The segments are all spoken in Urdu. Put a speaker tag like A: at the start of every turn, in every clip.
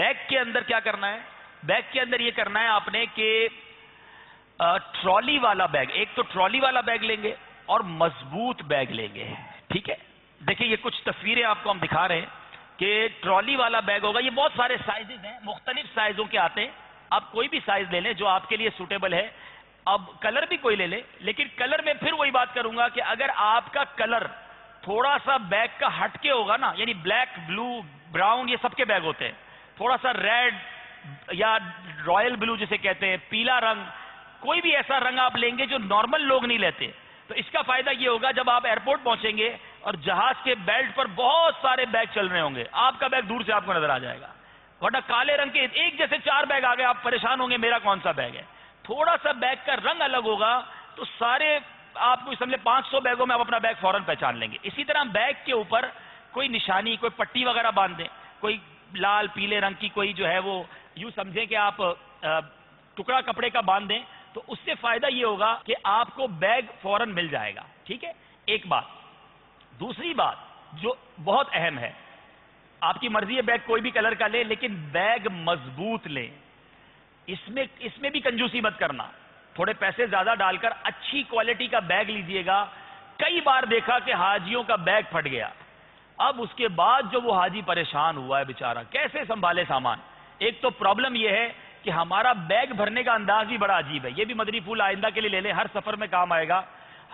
A: بیگ کے اندر کیا کرنا ہے؟ بیگ کے اندر یہ کرنا ہے آپ نے کہ ٹرالی والا بیگ، ایک تو ٹرالی والا بیگ لیں گے اور مضبوط بیگ لیں گے. ٹھیک ہے، دیکھیں یہ کچھ تصویریں آپ کو ہم دکھا رہے ہیں کہ ٹرالی والا بیگ ہوگا. یہ بہت سارے سائزز ہیں، مختلف سائزوں کے آتے ہیں. آپ کوئی بھی سائز لے لیں جو آپ کے لیے سوٹیبل ہے. اب کلر بھی کوئی لے لیں، لیکن کلر میں پھر وہی بات کروں گا کہ اگر آپ کا کلر تھوڑا سا بیگ کا ہٹ کے ہوگا نا، یعنی بلیک، بلو، براؤن، یہ سب کے بیگ ہوتے ہیں، تھوڑا سا ریڈ یا رائل بلو جسے کہتے ہیں، پیلا رنگ، کوئی بھی ایسا رنگ آپ لیں گے جو نارمل لوگ نہیں لیتے، تو اس کا فائدہ یہ ہوگا جب آپ ایئرپورٹ پہنچیں گے اور جہاز کے بیلٹ پر بہت سارے بیگ چل رہے ہوں گے، آپ کا بیگ دور سے آپ کو نظر آ جائے گا. ورنہ کالے رنگ کے ایک جیسے 4 بیگ آ گئے، آپ پریشان ہوں گے میرا کون سا بیگ ہے. تھوڑا سا بیگ کا رنگ الگ ہوگا تو سارے آپ کو سمجھے 500 بیگوں میں آپ اپنا بیگ فوراً پہچان لیں گے. اسی طرح بیگ کے اوپر کوئی نشانی، کوئی پٹی وغیرہ باندھ دیں، کوئی لال پیلے رنگ کی کوئی جو ہے وہ یوں سمجھیں کہ آپ ٹکڑا کپڑے کا باندھ دیں، تو اس سے فائدہ یہ ہوگا کہ آپ کو بیگ فوراً مل جائے گا. ٹھیک ہے، ایک بات. دوسری بات جو بہت اہم ہے، آپ کی مرضی ہے بیگ کوئی بھی کلر کا لیں، لیکن بیگ مضبوط لیں. اس میں بھی کنجوسی مت کرنا. تھوڑے پیسے زیادہ ڈال کر اچھی کوالٹی کا بیگ لیجئے گا. کئی بار دیکھا کہ حاجیوں کا بیگ پھٹ گیا، اب اس کے بعد جو وہ حاجی پریشان ہوا ہے بیچارہ، کیسے سنبھالے سامان. ایک تو پرابلم یہ ہے کہ ہمارا بیگ بھرنے کا انداز بھی بڑا عجیب ہے. یہ بھی مدنی پھول آئندہ کے لیے لے لیں، ہر سفر میں کام آئے گا.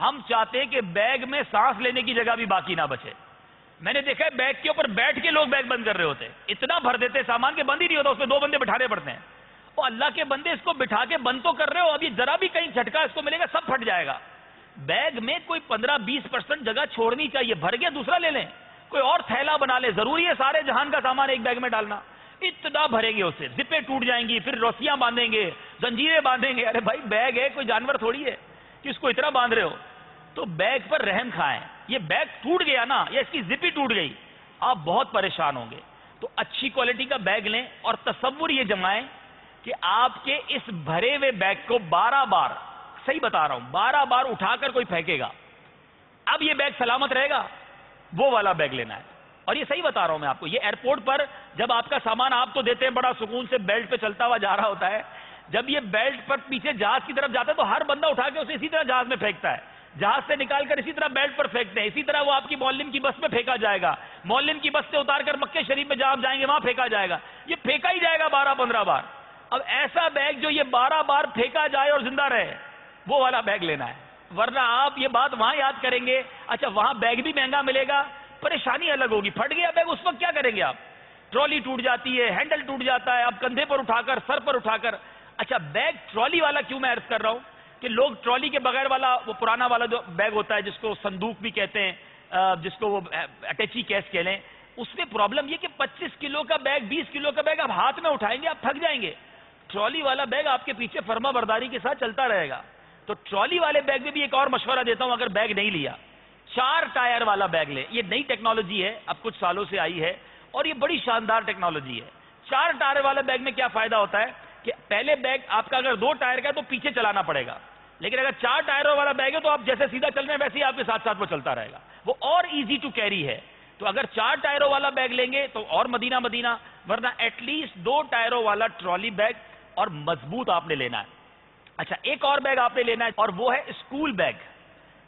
A: ہم چاہتے ہیں کہ بیگ میں سانس لینے کی جگہ بھی باقی نہ بچے. میں نے دیکھا ہے بیگ کے اوپر بیٹھ کے لوگ بیگ بند کر رہے ہوتے، اتنا بھر دیتے سامان کے بند ہی نہیں ہوتا، اس میں 2 بندے بٹھانے پڑتے ہیں. وہ اللہ کے بندے اس کو بٹھا کے بند تو کر رہے ہو، ابھی ذرا بھی کہیں جھٹکا اس کو ملے گا سب پھٹ جائے گا. بیگ میں کوئی 15-20% جگہ چھوڑنی چاہیے. بھر گیا دوسرا لے لیں، کوئی اور تھیلا بنا لے. ضروری ہے سارے جہان کا سامان ایک بیگ میں ڈالنا؟ اتنا بھریں گے اسے، زپیں ٹوٹ جائیں گی، پھر رسیاں باندھیں گے، زنجیریں باندھیں گے. ارے بھائی بیگ ہے، کوئی جانور تھوڑی ہے کہ اس کو اتنا باندھ رہے ہو. تو بیگ پر رحم کھائیں. یہ بیگ ٹوٹ گیا نا، یا اس کی زپ ہی ٹوٹ گئی، آپ بہت پریشان ہوں گے. تو اچھی کوالٹی کا بیگ لیں اور تصور یہ جمائیں کہ آپ کے اس بھرے ہوئے بیگ کو 12 بار، صحیح بتا رہا ہوں، 12 بار اٹھا کر کوئی پھینکے گا. اب یہ بیگ سلامت رہے گا، وہ والا بیگ لینا ہے. اور یہ صحیح بتا رہا ہوں میں آپ کو. یہ ایئرپورٹ پر جب آپ کا سامان آپ تو دیتے ہیں بڑا سکون سے، بیلٹ پہ چلتا ہوا جا رہا ہوتا ہے، جب یہ بیلٹ پر پیچھے جہاز کی طرف جاتا ہے تو ہر بندہ اٹھا کے اسے اسی طرح جہاز میں پھینکتا ہے، جہاز سے نکال کر اسی طرح بیلٹ پر پھینکتے ہیں. اسی طرح وہ آپ کی معلم کی بس میں پھینکا جائے گا، معلم کی بس سے اتار کر مکے شریف میں جہاں آپ جائیں گے وہاں پھینکا جائے گا. یہ پھینکا ہی جائے گا 12-15 بار. اب ایسا بیگ جو یہ 12 بار پھینکا جائے اور زندہ رہے، وہ والا بیگ لینا ہے. ورنہ آپ یہ بات وہاں یاد کریں گے، اچھا وہاں بیگ بھی مہنگا ملے گا، پریشانی الگ ہوگی. پھٹ گیا بیگ، اس وقت کیا کریں گے آپ؟ ٹرالی ٹوٹ جاتی ہے، ہینڈل ٹوٹ جاتا ہے، آپ کندھے پر اٹھا کر، سر پر اٹھا کر. اچھا بیگ ٹرالی والا کیوں میں عرض کر رہا ہوں کہ لوگ ٹرالی کے بغیر والا، وہ پرانا والا جو بیگ ہوتا ہے جس کو صندوق بھی کہتے ہیں، جس کو وہ اٹیچی کیس کہہ لیں، اس میں پرابلم یہ کہ 25 کلو کا بیگ، 20 کلو کا بیگ آپ ہاتھ میں اٹھائیں گے آپ تھک جائیں گے. ٹرالی والا بیگ آپ کے پیچھے فرما برداری کے ساتھ چلتا رہے گا. تو ٹرالی والے بیگ میں بھی ایک اور مشورہ دیتا ہوں، اگر بیگ نہیں لیا، 4 ٹائر والا بیگ لیں. یہ نئی ٹیکنالوجی ہے، اب کچھ سالوں سے آئی ہے اور یہ بڑی شاندار ٹیکنالوجی ہے. 4 ٹائر والا بیگ میں کیا فائدہ ہوتا ہے کہ پہلے بیگ آپ کا اگر 2 ٹائر کا ہے تو پیچھے چلانا پڑے گا، لیکن اگر 4 ٹائروں والا بیگ ہے تو آپ جیسے سیدھا چل رہے ہیں ویسے ہی آپ کے ساتھ ساتھ وہ چلتا رہے گا. وہ اور ایزی ٹو کیری ہے. تو اگر 4 ٹائروں والا بیگ لیں گے تو اور مدینہ مدینہ، ورنہ ایٹ لیسٹ 2 ٹائروں والا ٹرالی بیگ اور مضبوط آپ نے لینا ہے. اچھا ایک اور بیگ آپ نے لینا ہے اور وہ ہے اسکول بیگ.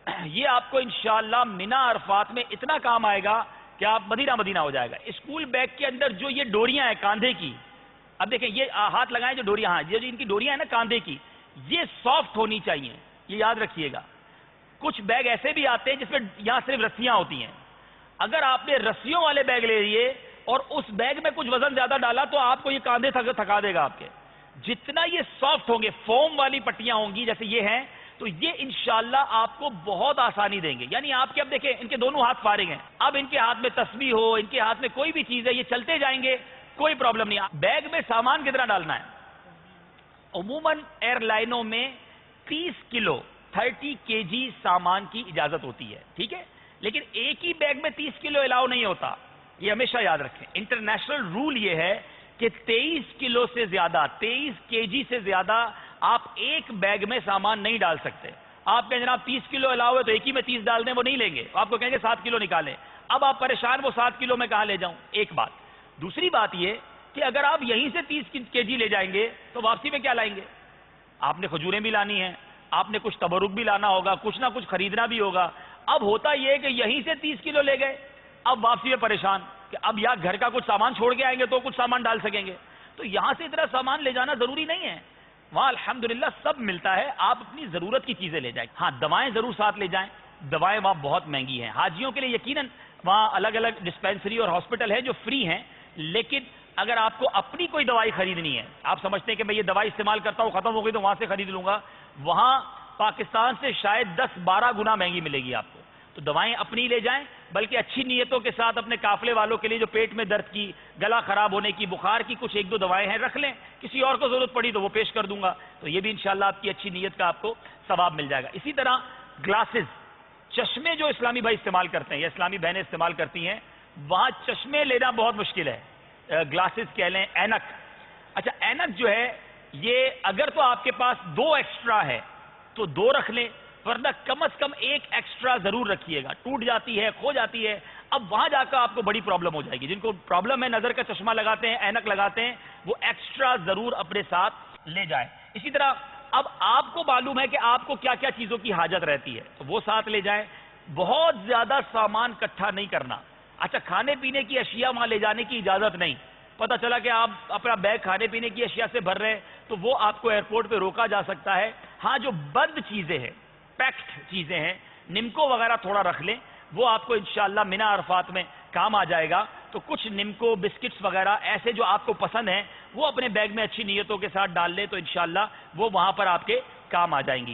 A: یہ آپ کو انشاءاللہ منی عرفات میں اتنا کام آئے گا کہ آپ مدینہ مدینہ ہو جائے گا. اسکول بیگ کے اندر جو یہ ڈوریاں ہیں کاندھے کی، اب دیکھیں یہ ہاتھ لگائیں جو ڈوریاں، ہاں یہ جو ان کی ڈوریاں ہیں نا کاندھے کی، یہ سافٹ ہونی چاہیے، یہ یاد رکھیے گا. کچھ بیگ ایسے بھی آتے ہیں جس میں یہاں صرف رسیاں ہوتی ہیں. اگر آپ نے رسیوں والے بیگ لے لیے اور اس بیگ میں کچھ وزن زیادہ ڈالا تو آپ کو یہ کاندھے تھکا دے گا آپ کے. جتنا یہ سافٹ ہوں گے، فوم والی پٹیاں ہوں گی جیسے یہ ہیں، تو یہ انشاءاللہ آپ کو بہت آسانی دیں گے. یعنی آپ کے اب دیکھیں ان کے دونوں ہاتھ فارغ ہیں، اب ان کے ہاتھ میں تسبیح ہو، ان کے ہاتھ میں کوئی بھی چیز ہے، یہ چلتے جائیں گے، کوئی پرابلم نہیں. بیگ میں سامان کتنا ڈالنا ہے؟ عموماً ایئر لائنوں میں 30 کلو 30 kg سامان کی اجازت ہوتی ہے، ٹھیک ہے، لیکن ایک ہی بیگ میں 30 کلو الاؤ نہیں ہوتا، یہ ہمیشہ یاد رکھیں. انٹرنیشنل رول یہ ہے کہ 23 کلو سے زیادہ، 23 kg سے زیادہ آپ ایک بیگ میں سامان نہیں ڈال سکتے. آپ کہیں جناب 30 کلو الاؤ ہے تو ایک ہی میں 30 ڈال دیں، وہ نہیں لیں گے، آپ کو کہیں گے 7 کلو نکالیں. اب آپ پریشان، وہ 7 کلو میں کہاں لے جاؤں؟ ایک بات. دوسری بات یہ کہ اگر آپ یہیں سے 30 kg لے جائیں گے تو واپسی میں کیا لائیں گے؟ آپ نے کھجوریں بھی لانی ہیں، آپ نے کچھ تبرک بھی لانا ہوگا، کچھ نہ کچھ خریدنا بھی ہوگا۔ اب ہوتا یہ کہ یہیں سے 30 کلو لے گئے، اب واپسی میں پریشان کہ اب یا گھر کا کچھ سامان چھوڑ کے آئیں گے تو کچھ سامان ڈال سکیں گے، تو یہاں سے اتنا سامان لے جانا ضروری نہیں ہے، وہاں الحمدللہ سب ملتا ہے، آپ اپنی ضرورت کی چیزیں لے جائیں۔ ہاں دوائیں ضرور ساتھ لے جائیں، دوائیں وہاں بہت مہنگی ہیں، حاجیوں کے لیے یقیناً وہاں الگ الگ ڈسپینسری اور ہاسپٹل ہیں جو فری ہیں، لیکن اگر آپ کو اپنی کوئی دوائی خریدنی ہے، آپ سمجھتے ہیں کہ میں یہ دوائی استعمال کرتا ہوں ختم ہو گئی تو وہاں سے خرید لوں گا، وہاں پاکستان سے شاید 10-12 گنا مہنگی ملے گی آپ کو، تو دوائیں اپنی لے جائیں، بلکہ اچھی نیتوں کے ساتھ اپنے قافلے والوں کے لیے جو پیٹ میں درد کی، گلا خراب ہونے کی، بخار کی کچھ 1-2 دوائیں ہیں رکھ لیں، کسی اور کو ضرورت پڑی تو وہ پیش کر دوں گا، تو یہ بھی انشاءاللہ آپ کی اچھی نیت کا آپ کو ثواب مل جائے گا۔ اسی طرح گلاسز، چشمے جو اسلامی بھائی استعمال کرتے ہیں یا اسلامی بہنیں استعمال کرتی ہیں، وہاں چشمے لینا بہت مشکل ہے، گلاسز کہہ لیں، اینک۔ اچھا اینک جو ہے یہ اگر تو آپ کے پاس 2 ایکسٹرا ہے تو 2 رکھ لیں، ورنہ کم از کم 1 ایکسٹرا ضرور رکھیے گا، ٹوٹ جاتی ہے، کھو جاتی ہے، اب وہاں جا کر آپ کو بڑی پرابلم ہو جائے گی۔ جن کو پرابلم ہے نظر کا چشمہ لگاتے ہیں، اینک لگاتے ہیں، وہ ایکسٹرا ضرور اپنے ساتھ لے جائیں۔ اسی طرح اب آپ کو معلوم ہے کہ آپ کو کیا کیا چیزوں کی حاجت رہتی ہے تو وہ ساتھ لے جائیں، بہت زیادہ سامان اکٹھا نہیں کرنا۔ اچھا کھانے پینے کی اشیاء وہاں لے جانے کی اجازت نہیں، پتہ چلا کہ آپ اپنا بیگ کھانے پینے کی اشیاء سے بھر رہے ہیں تو وہ آپ کو ایئرپورٹ پہ روکا جا سکتا ہے۔ ہاں جو بند چیزیں ہیں، پیکڈ چیزیں ہیں، نمکو وغیرہ تھوڑا رکھ لیں، وہ آپ کو انشاءاللہ منی عرفات میں کام آ جائے گا، تو کچھ نمکو بسکٹس وغیرہ ایسے جو آپ کو پسند ہیں وہ اپنے بیگ میں اچھی نیتوں کے ساتھ ڈال لیں تو انشاءاللہ وہ وہاں پر آپ کے کام آ جائیں گی۔